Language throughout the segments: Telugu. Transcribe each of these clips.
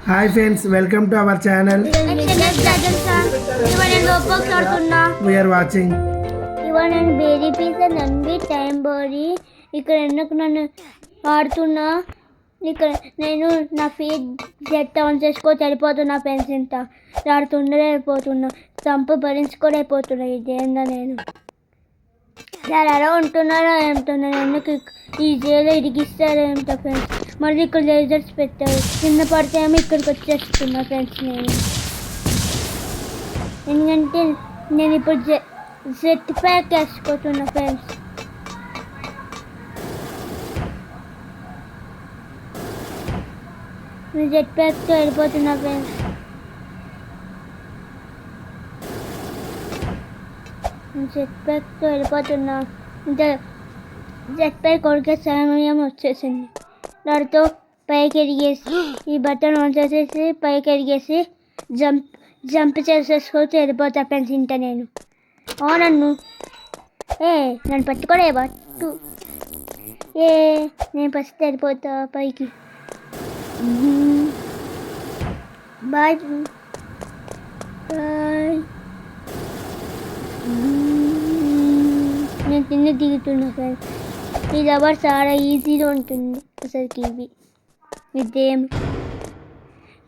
Hi friends, welcome to our channel. We are watching. ఇవాళ నేను బేరీ పిజ్జా నంబి టైం బోరీ ఇక్కడ ఎందుకు నన్ను ఆడుతున్నా. ఇక్కడ నేను నా ఫీట్ జెట్ ఆన్ చేసుకో సరిపోతున్నా. ఫ్రెండ్స్ ఇంత ఆడుతుండలేకపోతున్నా, చంపు భరించుకోలేకపోతున్నా. ఇదేందా నేను ఎలా ఉంటున్నారో ఏమిటున్నాను. ఎందుకు ఈ జైలు ఇరిగిస్తారో ఏమిటో ఫ్రెండ్స్. మళ్ళీ ఇక్కడ లేజర్స్ పెట్టారు, చిన్న పడితే ఏమో ఇక్కడికి వచ్చేస్తున్నా ఫ్రెండ్స్. ఎందుకంటే నేను ఇప్పుడు జెట్ ప్యాక్ వేసుకోతున్నా ఫ్రెండ్స్. నేను జెట్ ప్యాక్తో వెళ్ళిపోతున్నా ఫ్రెండ్స్. జెట్ ప్యాక్తో వెళ్ళిపోతున్నా. జెట్ ప్యాక్ కొడికే సమయం వచ్చేసింది. దాంతో పైకి ఎరిగేసి ఈ బటన్ ఆన్ చేసేసి పైకి ఎరిగేసి జంప్ చేసేసుకొని వెళ్ళిపోతా ఫ్రెండ్స్. ఇంట నేను నన్ను పట్టుకోలే బట్టు నేను ఫస్ట్ వెళ్ళిపోతా పైకి. Bye bye. నేను తిన్న దిగుతున్నా ఫ్రెండ్స్. ఈ రబ్బర్ చాలా ఈజీగా ఉంటుంది అసలుకి. ఇదేం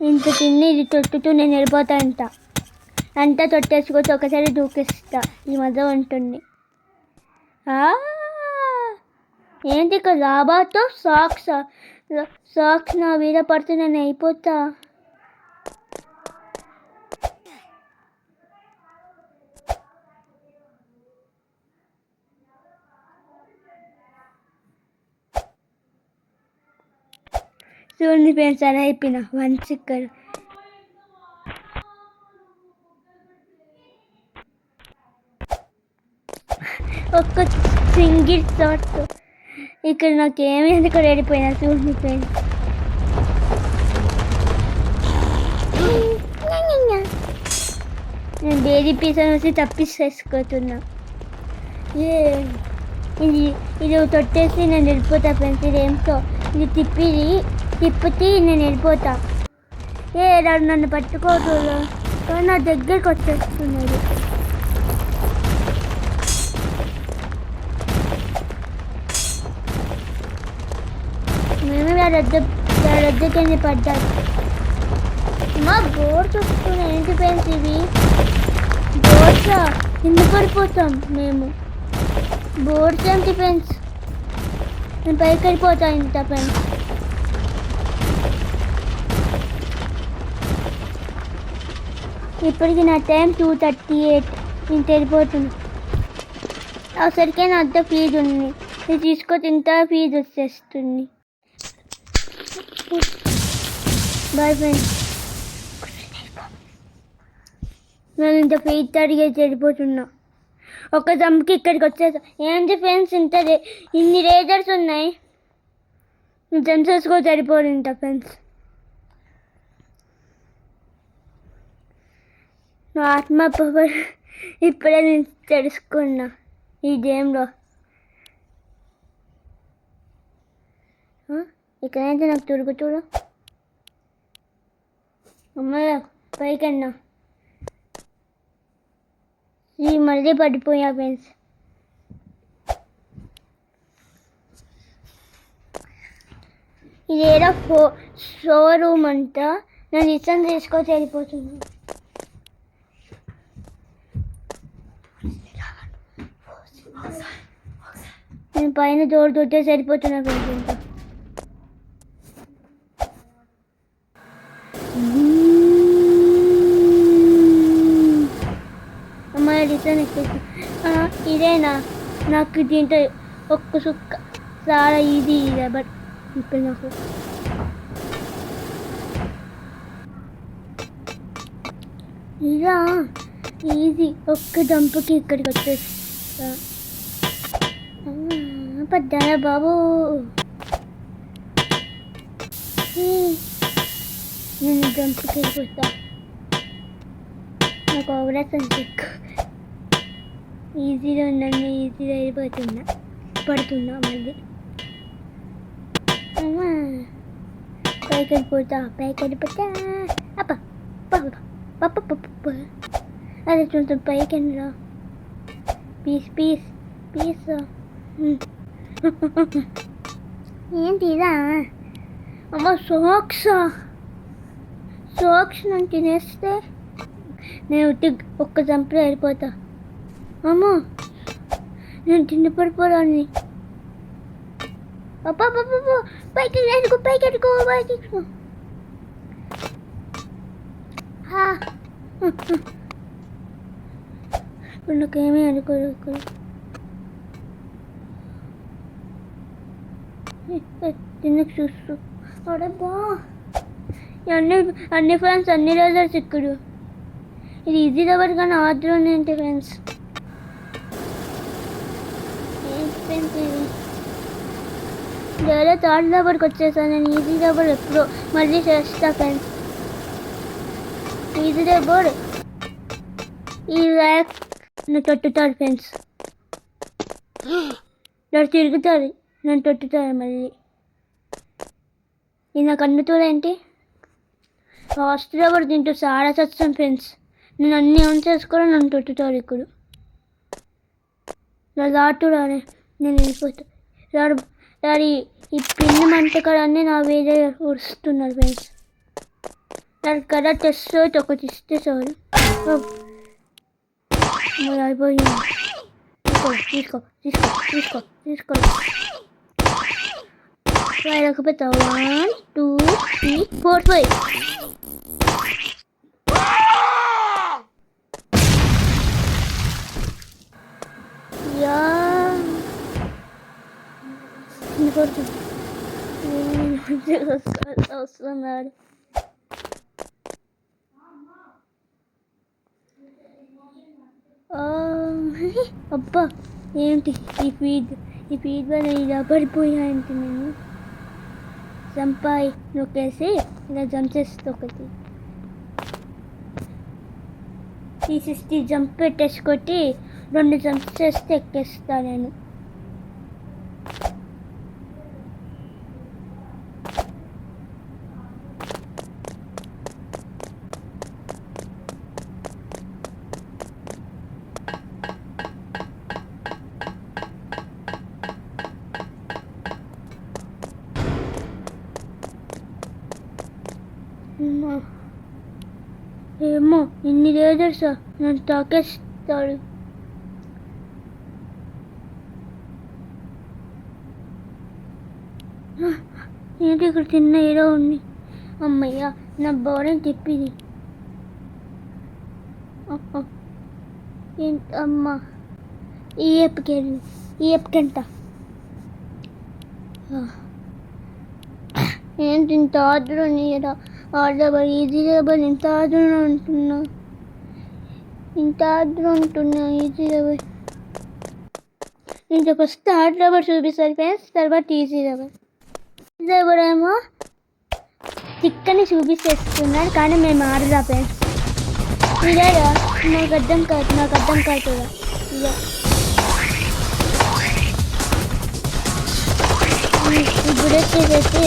ఇంత తిని ఇది తొట్టుతూ నేను వెళ్ళిపోతా అంతా తొట్టేసుకొచ్చి ఒకసారి దూకిస్తా. ఈ మధ్య ఉంటుంది. ఏంటి ఇక్కడ లాభాతో సాక్స్ నా మీద పడితే నేను అయిపోతా. చూడండి ఫ్రెండ్స్, అలా అయిపోయినా వన్స్ ఇక్కడ ఒక్క సింగిల్ షాట్ ఇక్కడ నాకేమీ ఎందుకు వెళ్ళిపోయినా. చూడండి ఫ్రెండ్స్, నేను బేరీ పీసా నుంచి తప్పిసేసుకుంటున్నా. ఇది తొట్టేసి నేను వెళ్ళిపోతా ఫ్రెండ్స్. ఇదేంటో ఇది తిప్పితే నేను వెళ్ళిపోతా. నన్ను పట్టుకోవట్లేదు కానీ నా దగ్గరికి వచ్చేస్తున్నది. మేము రద్దెకి పడ్డారు. మా బోర్డ్స్ వస్తున్నాయి. ఏంటి ఫ్రెండ్స్ ఇవి బోర్డ్సా? కింద పడిపోతాం మేము. బోర్డ్స్ ఏంటి ఫ్రెండ్స్? నేను పైకి వెళ్ళిపోతా ఇంత ఫ్రెండ్స్. ఇప్పటికి నా టైం 2:38. నేను వెళ్ళిపోతున్నా. అవసరికే నా అంత ఫీజు ఉంది. ఇది తీసుకొని ఇంత ఫీజు వచ్చేస్తుంది. Bye friends. నేను ఇంత ఫీజు అడిగేసి వెళ్ళిపోతున్నా. ఒక జంప్కి ఇక్కడికి వచ్చేసా. ఏంటి ఫ్రెండ్స్ ఇన్ని రేజర్స్ ఉన్నాయి. జంప్ చేసుకో సరిపోదు ఇంత ఫ్రెండ్స్. నా ఆత్మ పవర్ ఇప్పుడే నేను తెలుసుకున్నా ఈ గేమ్లో. ఇక్కడైతే నాకు చూడు అమ్మయ్య పైకన్నా. ఇది మళ్ళీ పడిపోయా ఫ్రెండ్స్. ఇదేదో షోరూమ్ అంతా. నేను రిటర్న్ తీసుకొని వెళ్ళిపోతుంది. నేను పైన జోడు తొట్టే సరిపోతున్నా ఫ్రెండ్స్. ఇంకా అమ్మాయి రిటర్న్ ఎక్కేసి ఇదేనా నాకు దీంట్లో ఒక్క సుక్క చాలా ఈజీ బట్ ఇప్పుడు నాకు ఇలా ఈజీ. ఒక్క దంపుకి ఇక్కడికి వచ్చేస్తా. పడ్డారా బాబు? నేను దంపుకి వెళ్ళిపోతా. నాకు అవరాసం చెక్ ఈజీగా ఉందండి. ఈజీగా పడుతున్నా మళ్ళీ. పైకి వెళ్ళిపోతా అప్ప పప్ప పప్ప అదే కొంచెం పైకి వెళ్ళరా పీస్ ఏంటిదా అమ్మ సాక్స్ నన్ను తినేస్తే నేను ఒక్క చంపలో వెళ్ళిపోతా అమ్మో నేను తిండి పడిపోరాన్ని అబ్బా పైకి ఎట్టుకో ఇప్పుడు నాకేమీ అనుకోరు తిన్నకు చూస్తూ అడబ్బా అన్ని ఫ్రెండ్స్ అన్ని రోజులు ఇక్కడ ఇది ఈజీ రబ్బర్ కానీ ఆర్డర్ ఏంటి ఫ్రెండ్స్ ఇది వేరే థర్డ్ రబ్బర్కి వచ్చేసాను నేను ఈజీ రబ్బర్ ఎప్పుడో మళ్ళీ చేస్తా ఫ్రెండ్స్ ఈజీ రబ్బర్ ఈ ర్యాక్ నన్ను తొట్టుతాడు ఫ్రెండ్స్ నాకు తిరుగుతుంది నన్ను తొట్టుతాడు మళ్ళీ ఇది నాకు అందుతుందేంటి ఫాస్ట్ రబ్బర్ తింటూ చాలా చచ్చాను ఫ్రెండ్స్ నేను అన్నీ ఆన్ చేసుకోవడం నన్ను తొట్టుతాడు ఇప్పుడు నా దాటు రాడే నేను వెళ్ళిపోతా డాడీ ఈ పిన్ని మంటకాలన్నీ నా వేరే వస్తున్నారు ఫ్రెండ్స్ దాని కథ టెస్ట్ ఒకటి ఇస్తే చాలు అయిపోయింది తీసుకో రాకపోతా 1 2 3 4 5 యా వస్తున్నాడు అబ్బా ఏంటి ఈ ఫీడ్ వల్ల ఇలా పడిపోయాయంటే నేను చంపాయి నొక్కేసి ఇలా జంప్ చేస్తే ఒకటి 360 జంప్ పెట్టేసుకొట్టి 2 జంప్ చేస్తే ఎక్కేస్తా నేను ఏమో ఇన్ని రేజర్సా నన్ను తాకేస్తాడు ఏంటి ఇక్కడ చిన్న ఏదో ఉంది అమ్మయ్య నా బోర్ని తిప్పిది ఏంటి అమ్మ ఈ ఎప్పుకెంత ఏంటి ఇంత ఆర్డర్ ఉన్నాయరా ఆర్డర్ ఈజీ రబ్బర్ ఇంత ఆర్డర్ ఉంటున్నా ఈజీ రబ్బర్ నేను ఫస్ట్ హార్డ్ రబ్బర్ చూపిస్తాను ఫ్రెండ్స్ తర్వాత ఈజీ రబ్బర్ ఏమో చిక్కని చూపిస్తేస్తున్నాడు కానీ మేము ఆడదా ఫ్రెండ్స్ ఇదే నాకు అర్థం కాదు ఇదే ఈ బుడెట్ చేసేసి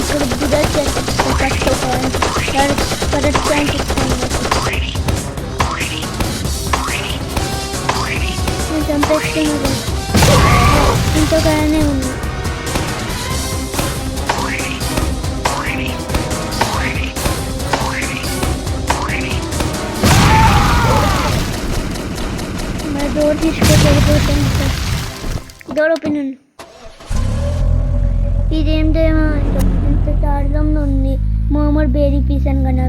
ఇక్కడ బుడెట్ చేసేస్తాను కరెక్ట్ పాయింట్ ఇస్తాను నేను చంపేస్తున్నాను ఇంకొకనే ఉంది డోర్ తీసుకొని వెళ్ళిపోతాను సార్ డోర్ ఓపెన్ ఉంది ఇదేంటేమో ఎంత దారుణంగా ఉంది మోమోడ్ బేరీ పిజ్జా కదా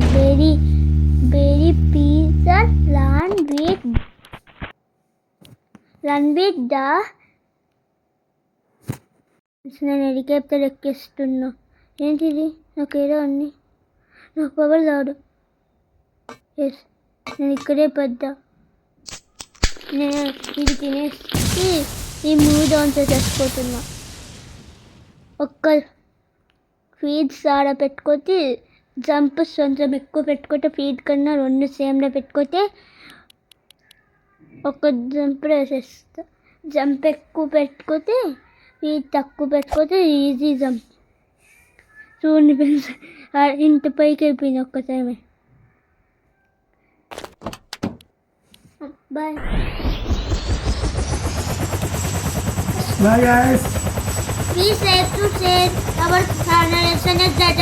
బేరీ పిజ్జా రన్ విత్ ద నేను హెలికాప్టర్ ఎక్కిస్తున్నా ఏంటిది నాకు ఏదో ఉంది నాకు పవర్ రాదు ఎస్ నేను ఇక్కడే పడ్డా నేను ఇది తినేసి ఈ మూవీ ఆన్ చేసేసుకుంటున్నా ఒక్క ఫీడ్స్ ఆడ పెట్టుకోతే జంప్ కొంచెం ఎక్కువ పెట్టుకుంటే ఫీడ్ కన్నా 2 సేమ్లో పెట్టుకుంటే ఒక జంప్ వేసేస్తా జంప్ ఎక్కువ పెట్టుకుంటే ఫీడ్ తక్కువ పెట్టుకుంటే ఈజీ జంప్ చూడండి ఫ్రెండ్స్ ఇంత పైకి అయిపోయింది ఒక్కసారి. Bye. Bye guys. Be safe to share our channel SNS that